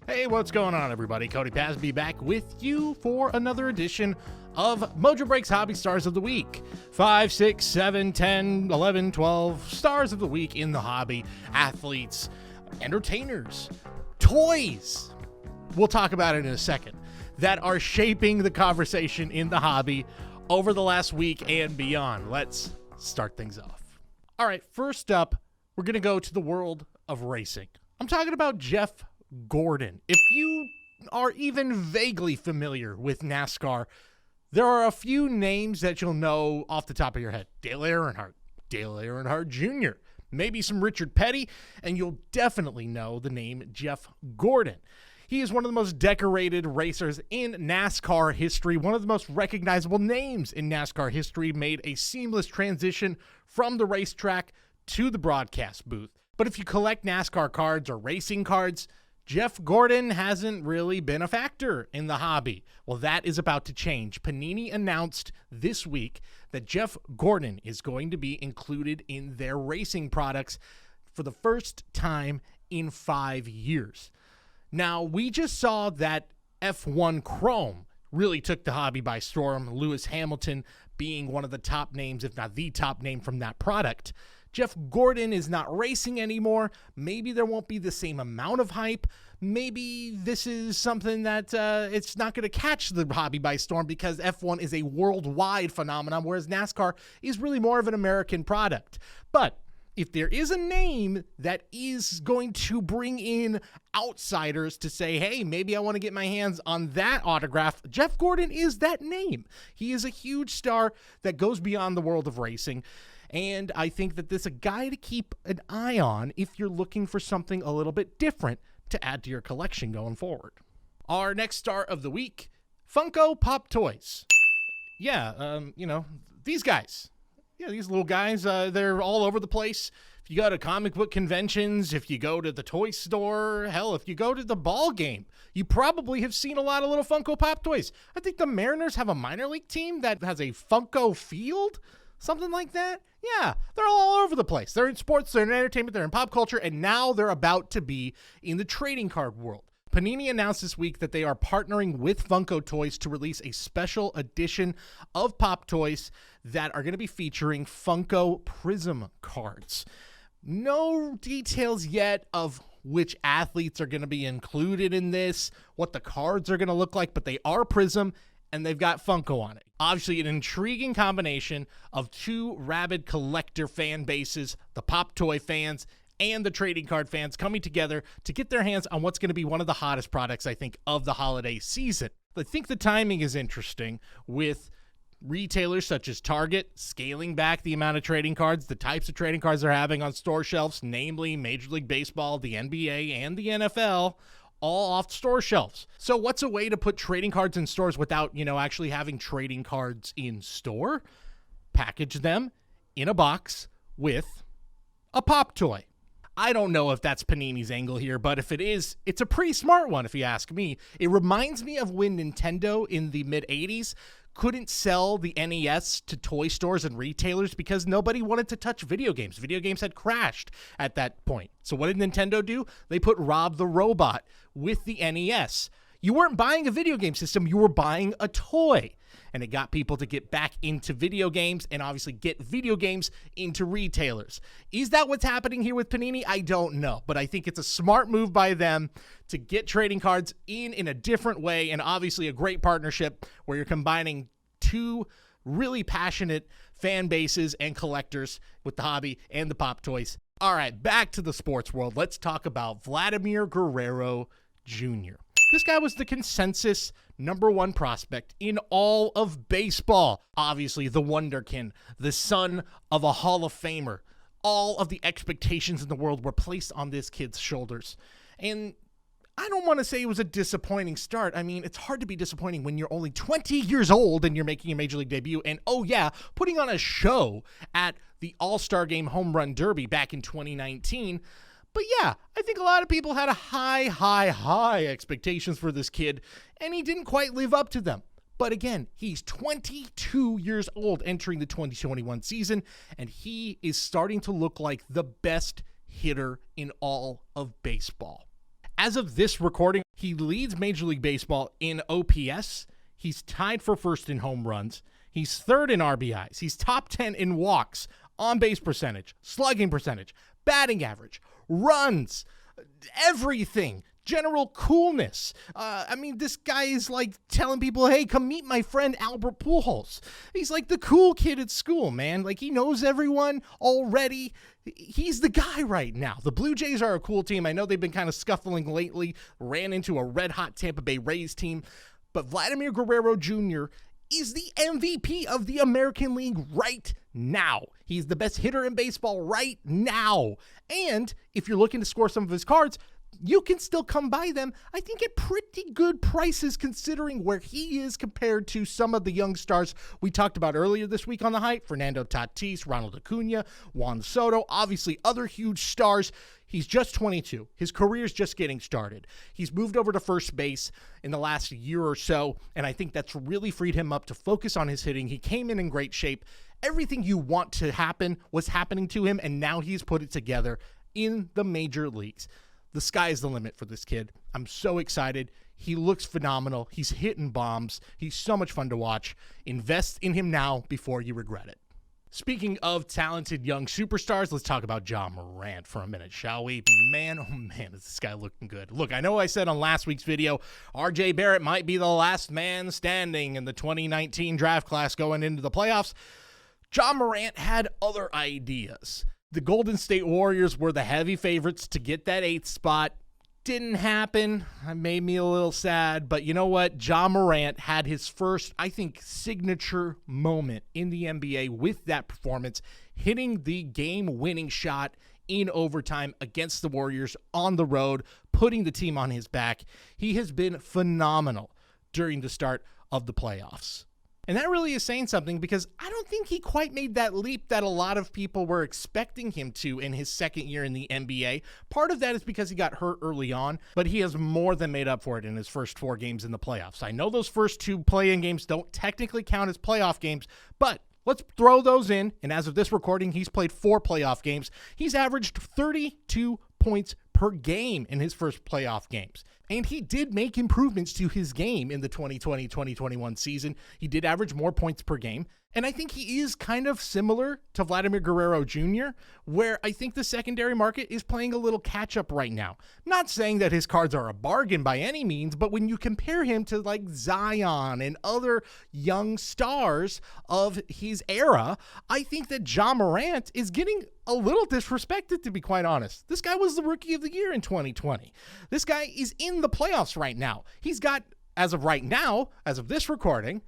Hey, what's going on, everybody? Cody Pasby back with you for another edition of Mojobreak's Hobby Stars of the Week. 5, 6, 7, 10, 11, 12 stars of the week in the hobby. Athletes, entertainers, toys. We'll talk about it in a second. That are shaping the conversation in the hobby over the last week and beyond. Let's start things off. All right, first up, we're going to go to the world of racing. I'm talking about Jeff Gordon. If you are even vaguely familiar with NASCAR, there are a few names that you'll know off the top of your head. Dale Earnhardt Jr., maybe some Richard Petty, and you'll definitely know the name Jeff Gordon. He is one of the most decorated racers in NASCAR history, one of the most recognizable names in NASCAR history, made a seamless transition from the racetrack to the broadcast booth. But if you collect NASCAR cards or racing cards, Jeff Gordon hasn't really been a factor in the hobby. Well, that is about to change. Panini announced this week that Jeff Gordon is going to be included in their racing products for the first time in 5 years. Now, we just saw that F1 Chrome really took the hobby by storm, Lewis Hamilton being one of the top names, if not the top name from that product. Jeff Gordon is not racing anymore. Maybe there won't be the same amount of hype. Maybe this is something that it's not going to catch the hobby by storm because F1 is a worldwide phenomenon, whereas NASCAR is really more of an American product. But if there is a name that is going to bring in outsiders to say, hey, maybe I want to get my hands on that autograph, Jeff Gordon is that name. He is a huge star that goes beyond the world of racing. And I think that this is a guy to keep an eye on if you're looking for something a little bit different to add to your collection going forward. Our next star of the week, Funko Pop toys. Yeah, these guys. Yeah, these little guys, they're all over the place. If you go to comic book conventions, if you go to the toy store, hell, if you go to the ball game, you probably have seen a lot of little Funko Pop toys. I think the Mariners have a minor league team that has a Funko field. Something like that? Yeah, they're all over the place. They're in sports, they're in entertainment, they're in pop culture, and now they're about to be in the trading card world. Panini announced this week that they are partnering with Funko Toys to release a special edition of Pop Toys that are going to be featuring Funko Prism cards. No details yet of which athletes are going to be included in this, what the cards are going to look like, but they are Prism, and they've got Funko on it. Obviously, an intriguing combination of two rabid collector fan bases, the Pop Toy fans and the trading card fans coming together to get their hands on what's going to be one of the hottest products, I think, of the holiday season. I think the timing is interesting with retailers such as Target scaling back the amount of trading cards, the types of trading cards they're having on store shelves, namely Major League Baseball, the NBA, and the NFL, all off store shelves. So what's a way to put trading cards in stores without, actually having trading cards in store? Package them in a box with a Pop toy. I don't know if that's Panini's angle here, but if it is, it's a pretty smart one if you ask me. It reminds me of when Nintendo in the mid-'80s couldn't sell the NES to toy stores and retailers because nobody wanted to touch video games. Video games had crashed at that point. So what did Nintendo do? They put Rob the Robot with the NES. You weren't buying a video game system, you were buying a toy. And it got people to get back into video games and obviously get video games into retailers. Is that what's happening here with Panini? I don't know, but I think it's a smart move by them to get trading cards in a different way, and obviously a great partnership where you're combining two really passionate fan bases and collectors with the hobby and the Pop toys. All right, back to the sports world. Let's talk about Vladimir Guerrero Jr. This guy was the consensus #1 prospect in all of baseball. Obviously, the wonderkin, the son of a Hall of Famer. All of the expectations in the world were placed on this kid's shoulders. And I don't want to say it was a disappointing start. I mean, it's hard to be disappointing when you're only 20 years old and you're making your Major League debut. And, oh yeah, putting on a show at the All-Star Game Home Run Derby back in 2019. But yeah, I think a lot of people had a high expectations for this kid, and he didn't quite live up to them. But again, he's 22 years old entering the 2021 season, and he is starting to look like the best hitter in all of baseball. As of this recording, he leads Major League Baseball in OPS. He's tied for first in home runs. He's third in RBIs. He's top 10 in walks, on-base percentage, slugging percentage, batting average, runs, everything. General coolness. This guy is like telling people, hey, come meet my friend Albert Pujols. He's like the cool kid at school, man. Like, he knows everyone already. He's the guy right now. The Blue Jays are a cool team. I know they've been kind of scuffling lately, ran into a red-hot Tampa Bay Rays team. But Vladimir Guerrero Jr. is the MVP of the American League right now. He's the best hitter in baseball right now. And if you're looking to score some of his cards, you can still come by them, I think, at pretty good prices considering where he is compared to some of the young stars we talked about earlier this week on The Hype. Fernando Tatis, Ronald Acuna, Juan Soto, obviously other huge stars. He's just 22. His career's just getting started. He's moved over to first base in the last year or so, and I think that's really freed him up to focus on his hitting. He came in great shape. Everything you want to happen was happening to him, and now he's put it together in the major leagues. The sky is the limit for this kid. I'm so excited. He looks phenomenal. He's hitting bombs. He's so much fun to watch. Invest in him now before you regret it. Speaking of talented young superstars, let's talk about Ja Morant for a minute, shall we? Man, oh man, is this guy looking good. Look, I know I said on last week's video, RJ Barrett might be the last man standing in the 2019 draft class going into the playoffs. Ja Morant had other ideas. The Golden State Warriors were the heavy favorites to get that 8th spot. Didn't happen. It made me a little sad, but you know what? Ja Morant had his first, I think, signature moment in the NBA with that performance, hitting the game-winning shot in overtime against the Warriors on the road, putting the team on his back. He has been phenomenal during the start of the playoffs. And that really is saying something because I don't think he quite made that leap that a lot of people were expecting him to in his second year in the NBA. Part of that is because he got hurt early on, but he has more than made up for it in his first 4 games in the playoffs. I know those first 2 play-in games don't technically count as playoff games, but let's throw those in. And as of this recording, he's played 4 playoff games. He's averaged 32 points per game in his first playoff games. And he did make improvements to his game in the 2020-2021 season. He did average more points per game. And I think he is kind of similar to Vladimir Guerrero Jr., where I think the secondary market is playing a little catch-up right now. Not saying that his cards are a bargain by any means, but when you compare him to like Zion and other young stars of his era, I think that Ja Morant is getting a little disrespected, to be quite honest. This guy was the Rookie of the Year in 2020. This guy is in the playoffs right now. He's got, as of right now, as of this recording,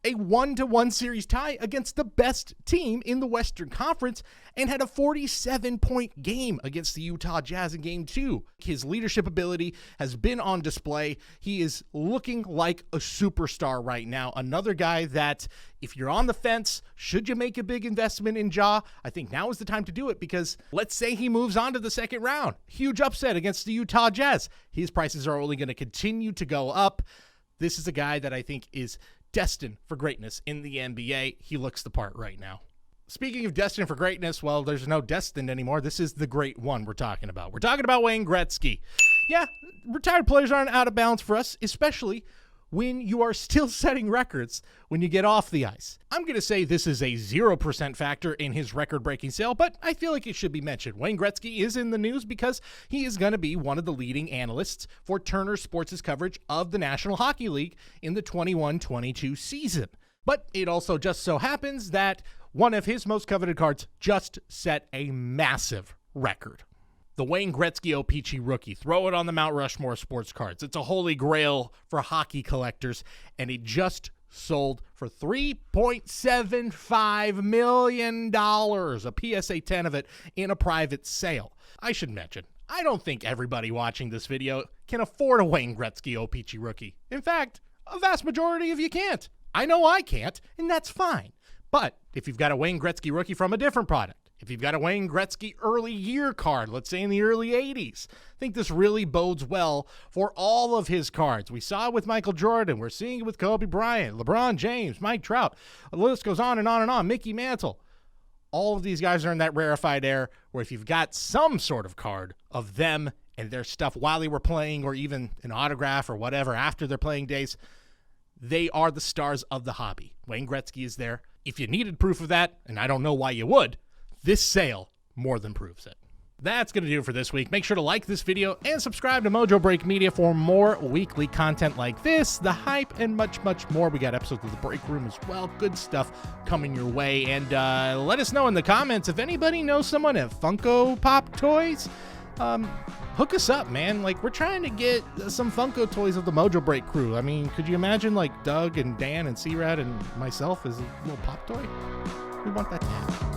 a 1-1 series tie against the best team in the Western Conference and had a 47-point game against the Utah Jazz in Game 2. His leadership ability has been on display. He is looking like a superstar right now. Another guy that, if you're on the fence, should you make a big investment in Ja? I think now is the time to do it because let's say he moves on to the second round. Huge upset against the Utah Jazz. His prices are only going to continue to go up. This is a guy that I think is destined for greatness in the NBA. He looks the part right now. Speaking of destined for greatness, well, there's no destined anymore. This is the great one we're talking about. We're talking about Wayne Gretzky. Yeah, retired players aren't out of bounds for us, especially when you are still setting records when you get off the ice. I'm going to say this is a 0% factor in his record-breaking sale, but I feel like it should be mentioned. Wayne Gretzky is in the news because he is going to be one of the leading analysts for Turner Sports' coverage of the National Hockey League in the 21-22 season. But it also just so happens that one of his most coveted cards just set a massive record. The Wayne Gretzky O-Pee-Chee rookie. Throw it on the Mount Rushmore sports cards. It's a holy grail for hockey collectors, and it just sold for $3.75 million, a PSA 10 of it in a private sale. I should mention, I don't think everybody watching this video can afford a Wayne Gretzky O-Pee-Chee rookie. In fact, a vast majority of you can't. I know I can't, and that's fine. But if you've got a Wayne Gretzky rookie from a different product, if you've got a Wayne Gretzky early year card, let's say in the early 80s, I think this really bodes well for all of his cards. We saw it with Michael Jordan. We're seeing it with Kobe Bryant, LeBron James, Mike Trout. The list goes on and on and on. Mickey Mantle. All of these guys are in that rarefied air where if you've got some sort of card of them and their stuff while they were playing, or even an autograph or whatever after their playing days, they are the stars of the hobby. Wayne Gretzky is there. If you needed proof of that, and I don't know why you would, this sale more than proves it. That's going to do it for this week. Make sure to like this video and subscribe to Mojobreak Media for more weekly content like this, The Hype, and much, much more. We got episodes of The Break Room as well. Good stuff coming your way. And let us know in the comments if anybody knows someone at Funko Pop Toys. Hook us up, man. Like, we're trying to get some Funko toys of the Mojobreak crew. I mean, could you imagine, like, Doug and Dan and C-Rad and myself as a little pop toy? We want that to happen.